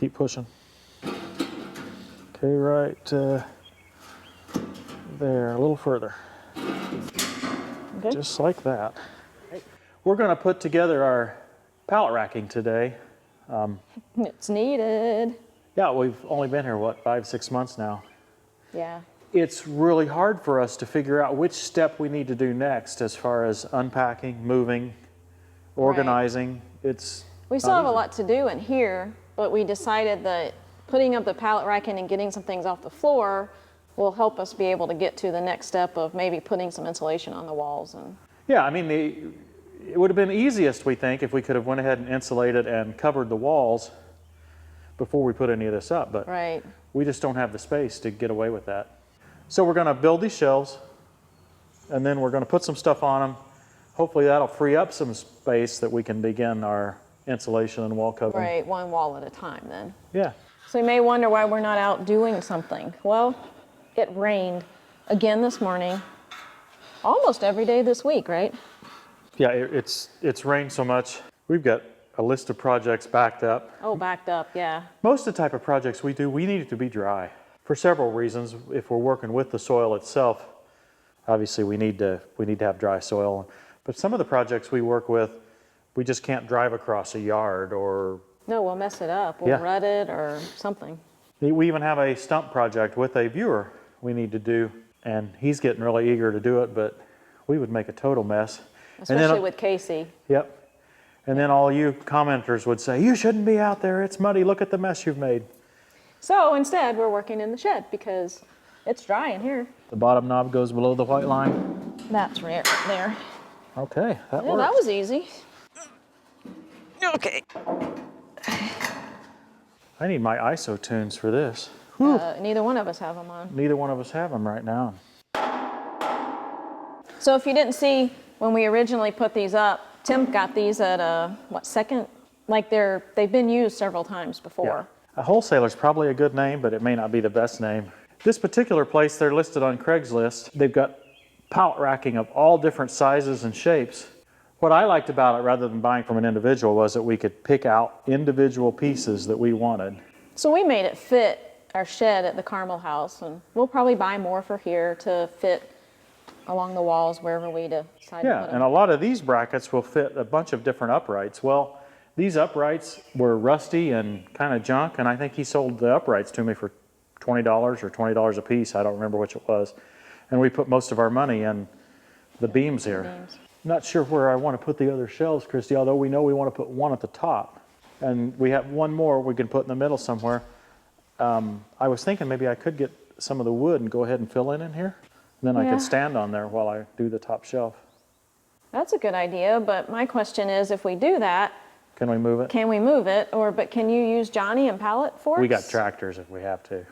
keep pushing. Okay, right there, a little further. Okay. Just like that. We're going to put together our pallet racking today. It's needed. Yeah, we've only been here, what, 5-6 months now. Yeah. It's really hard for us to figure out which step we need to do next as far as unpacking, moving, organizing. It's We still have a lot to do in here, but we decided that putting up the pallet racking and getting some things off the floor will help us be able to get to the next step of maybe putting some insulation on the walls. And yeah, I mean, it would have been easiest, we think, if we could have went ahead and insulated and covered the walls before we put any of this up, but we just don't have the space to get away with that. So we're going to build these shelves, and then we're going to put some stuff on them. Hopefully that'll free up some space that we can begin our insulation and wall covering. Right, one wall at a time then. Yeah. So you may wonder why we're not out doing something. Well, it rained again this morning, almost every day this week, right? Yeah, it's rained so much. We've got a list of projects backed up. Oh, backed up, yeah. Most of the type of projects we do, we need it to be dry for several reasons. If we're working with the soil itself, obviously we need to have dry soil. But some of the projects we work with, we just can't drive across a yard or... No, we'll mess it up. We'll rut it or something. We even have a stump project with a viewer we need to do, and he's getting really eager to do it, but we would make a total mess. Especially with Casey. Yep. And then all you commenters would say, you shouldn't be out there, it's muddy, look at the mess you've made. So instead, we're working in the shed because it's dry in here. The bottom knob goes below the white line. That's right there. Okay, that Yeah, works. that was easy. Okay. I need my ISO tunes for this. Neither one of us have them on. Neither one of us have them right now. So if you didn't see when we originally put these up, Tim got these at second? Like they've been used several times before. Yeah. A wholesaler's probably a good name, but it may not be the best name. This particular place, they're listed on Craigslist. They've got pallet racking of all different sizes and shapes. What I liked about it, rather than buying from an individual, was that we could pick out individual pieces that we wanted. So we made it fit our shed at the Carmel house, and we'll probably buy more for here to fit along the walls wherever we decide to put them. Yeah, and a lot of these brackets will fit a bunch of different uprights. Well, these uprights were rusty and kind of junk, and I think he sold the uprights to me for $20 or $20 a piece. I don't remember which it was. And we put most of our money in the beams here. Not sure where I want to put the other shelves, Christy, although we know we want to put one at the top. And we have one more we can put in the middle somewhere. I was thinking maybe I could get some of the wood and go ahead and fill in here. Then I could stand on there while I do the top shelf. That's a good idea, but my question is, if we do that, can we move it? Can we move it, but can you use Johnny and Pallet for us? We got tractors if we have to.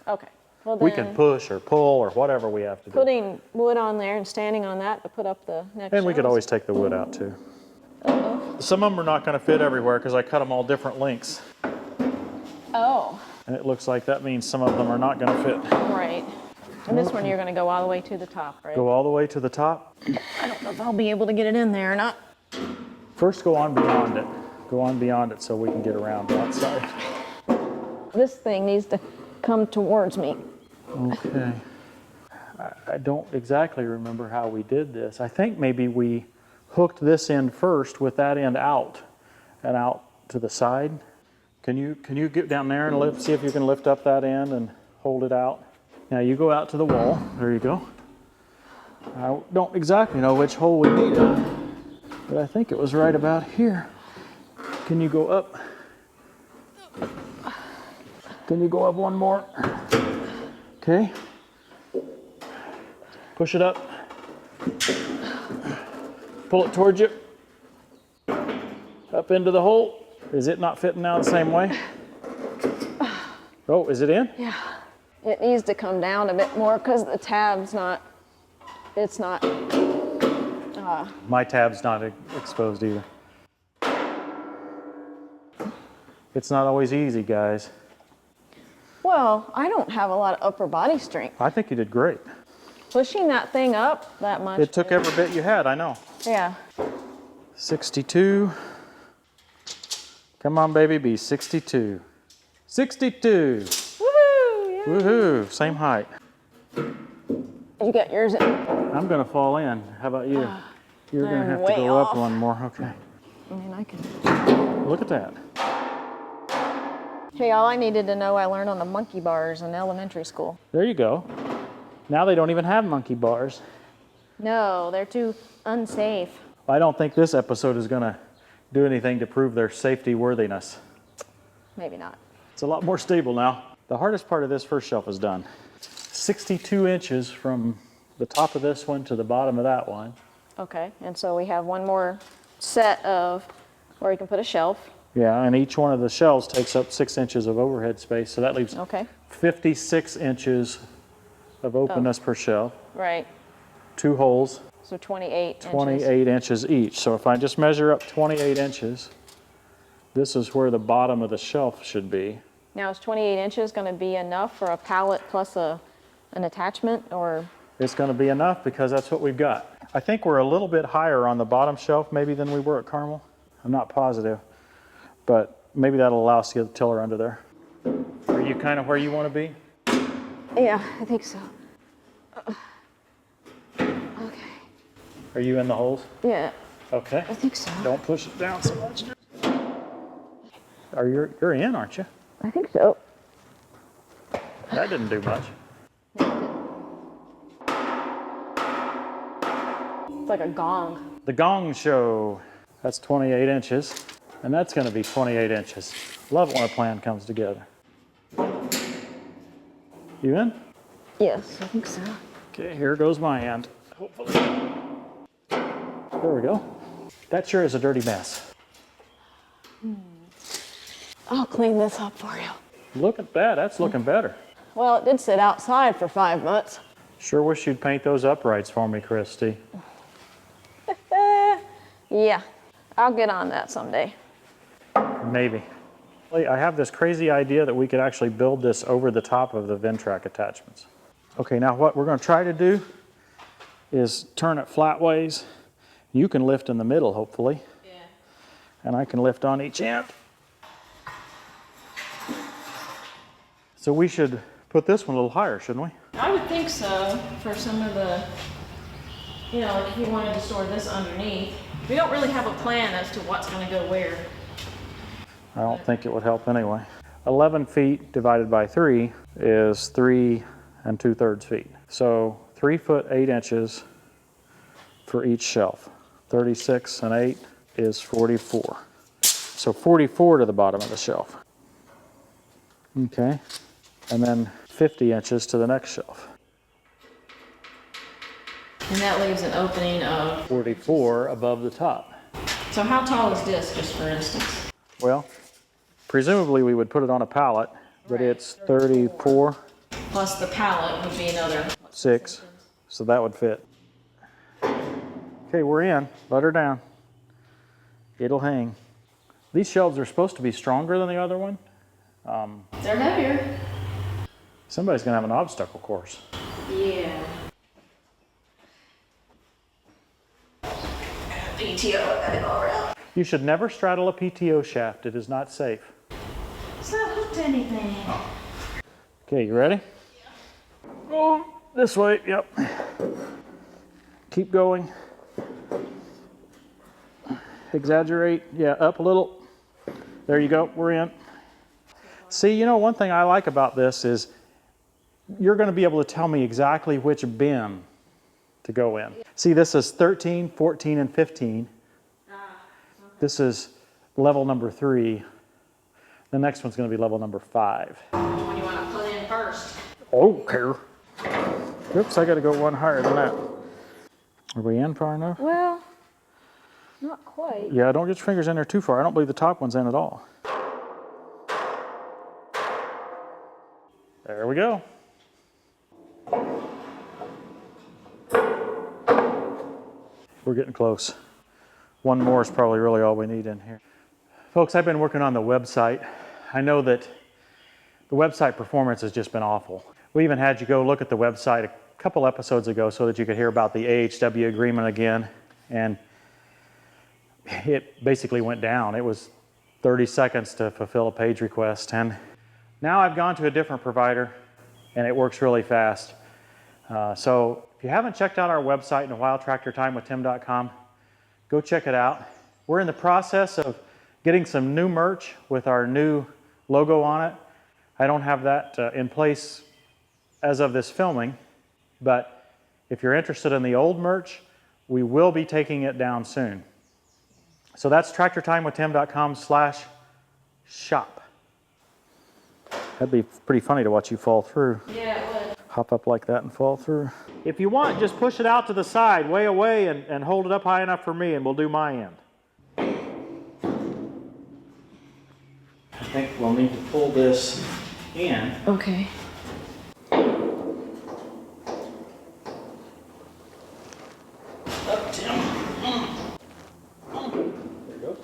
Okay. Well, then we can push or pull or whatever we have to do. Putting wood on there and standing on that to put up the next And we could always take the wood out too. Some of them are not going to fit everywhere because I cut them all different lengths. Oh. And it looks like that means some of them are not going to fit. Right. And this one you're going to go all the way to the top, right? Go all the way to the top. I don't know if I'll be able to get it in there or not. First go on beyond it. Go on beyond it so we can get around the outside. This thing needs to come towards me. Okay. I don't exactly remember how we did this. I think maybe we hooked this end first with that end out and out to the side. Can you get down there and see if you can lift up that end and hold it out? Now you go out to the wall. There you go. I don't exactly know which hole we needed, but I think it was right about here. Can you go up? Can you go up one more? Okay. Push it up. Pull it towards you. Up into the hole. Is it not fitting now the same way? Oh, is it in? Yeah. It needs to come down a bit more because the tab's not, it's not. My tab's not exposed either. It's not always easy, guys. Well, I don't have a lot of upper body strength. I think you did great. Pushing that thing up that much. It took every bit you had, I know. Yeah. 62. Come on, baby, be 62. 62. Woohoo! Yeah. Woohoo, same height. You got yours in. I'm gonna fall in. How about you? You're gonna I'm have to way go up off. one more. Okay. I mean, I can. Look at that. Hey, all I needed to know I learned on the monkey bars in elementary school. There you go. Now they don't even have monkey bars. No, they're too unsafe. I don't think this episode is gonna do anything to prove their safety worthiness. Maybe not. It's a lot more stable now. The hardest part of this first shelf is done. 62 inches from the top of this one to the bottom of that one. Okay, and so we have one more set of where you can put a shelf. Yeah, and each one of the shelves takes up 6 inches of overhead space, so that leaves Okay, 56 inches of openness per shelf. right. 2 holes, So 28 inches. 28 inches each. So if I just measure up 28 inches, this is where the bottom of the shelf should be. Now, is 28 inches going to be enough for a pallet plus an attachment, or? It's going to be enough because that's what we've got. I think we're a little bit higher on the bottom shelf maybe than we were at Carmel. I'm not positive, but maybe that'll allow us to get the tiller under there. Are you kind of where you want to be? Yeah, I think so. Okay. Are you in the holes? Yeah, Okay. I think so. Don't push it down so much. You're in, aren't you? I think so. That didn't do much. It's like a gong. The gong show. That's 28 inches, and that's going to be 28 inches. Love it when a plan comes together. You in? Yes, I think so. Okay, here goes my hand. Hopefully. There we go. That sure is a dirty mess. I'll clean this up for you. Look at that. That's looking better. Well, it did sit outside for 5 months. Sure wish you'd paint those uprights for me, Christy. Yeah, I'll get on that someday. Maybe. I have this crazy idea that we could actually build this over the top of the Ventrac attachments. Okay, now what we're going to try to do is turn it flat ways. You can lift in the middle, hopefully. Yeah. And I can lift on each end. So we should put this one a little higher, shouldn't we? I would think so, for some of the, like if you wanted to store this underneath. We don't really have a plan as to what's going to go where. I don't think it would help anyway. 11 feet divided by 3 is 3 2/3 feet. So 3 foot 8 inches for each shelf. 36 and 8 is 44. So 44 to the bottom of the shelf. Okay, and then 50 inches to the next shelf. And that leaves an opening of... 44 above the top. So how tall is this, just for instance? Well, presumably we would put it on a pallet, but Right. it's 34, Plus the pallet would be another... 6, so that would fit. Okay, we're in. Let her down. It'll hang. These shelves are supposed to be stronger than the other one. They're heavier. Somebody's gonna have an obstacle course. Yeah. PTO, I gotta go around. You should never straddle a PTO shaft. It is not safe. It's not hooked to anything. Okay, you ready? Yeah. Oh, this way, yep. Keep going. Exaggerate, yeah, up a little. There you go, we're in. See, one thing I like about this is you're going to be able to tell me exactly which bin to go in. See, this is 13, 14, and 15. Okay. This is level number 3. The next one's going to be level number 5. Which one you want to put in first? Okay. Oops, I got to go one higher than that. Are we in far enough? Well, not quite. Yeah, don't get your fingers in there too far. I don't believe the top one's in at all. There we go. We're getting close. One more is probably really all we need in here. Folks, I've been working on the website. I know that the website performance has just been awful. We even had you go look at the website a couple episodes ago so that you could hear about the AHW agreement again. And it basically went down. It was 30 seconds to fulfill a page request. And Now I've gone to a different provider and it works really fast. So if you haven't checked out our website in a while, tractortimewithtim.com, go check it out. We're in the process of getting some new merch with our new logo on it. I don't have that in place as of this filming, but if you're interested in the old merch, we will be taking it down soon. So that's tractortimewithtim.com/shop. That'd be pretty funny to watch you fall through. Yeah, it would. Hop up like that and fall through. If you want, just push it out to the side, way away, and hold it up high enough for me, and we'll do my end. I think we'll need to pull this in. Okay. Up, Tim. There you go.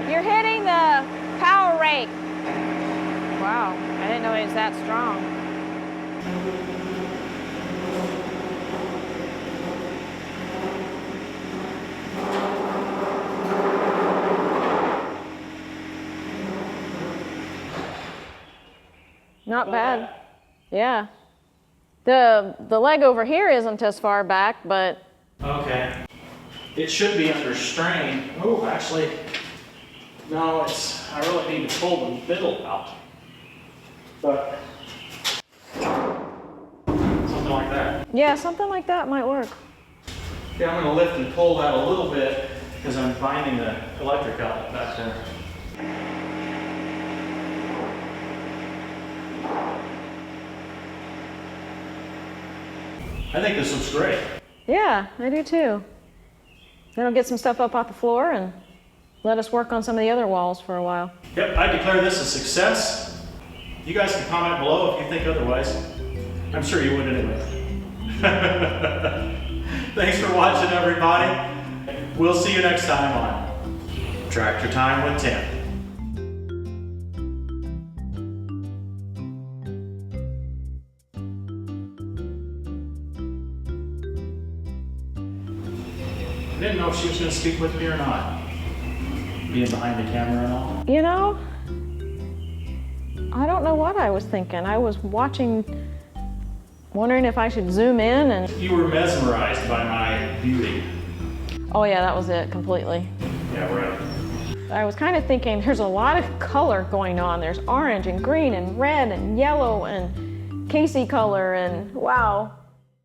You're hitting the power rake. Wow, I didn't know it was that strong. Not bad. Yeah. The leg over here isn't as far back, but Okay. It should be under strain. Oh, actually, no, I really need to pull the middle out. But something like that. yeah, something like that might work. Okay, I'm going to lift and pull that a little bit because I'm finding the electric outlet back there. I think this looks great. Yeah, I do too. Then I'll get some stuff up off the floor and let us work on some of the other walls for a while. Yep, I declare this a success. You guys can comment below if you think otherwise. I'm sure you would anyway. Thanks for watching, everybody. We'll see you next time on Tractor Time with Tim. I didn't know if she was going to speak with me or not. Being behind the camera and all. You know, I don't know what I was thinking. I was watching, wondering if I should zoom in and... You were mesmerized by my beauty. Oh yeah, that was it completely. Yeah, right. I was kind of thinking there's a lot of color going on. There's orange and green and red and yellow and Casey color and wow.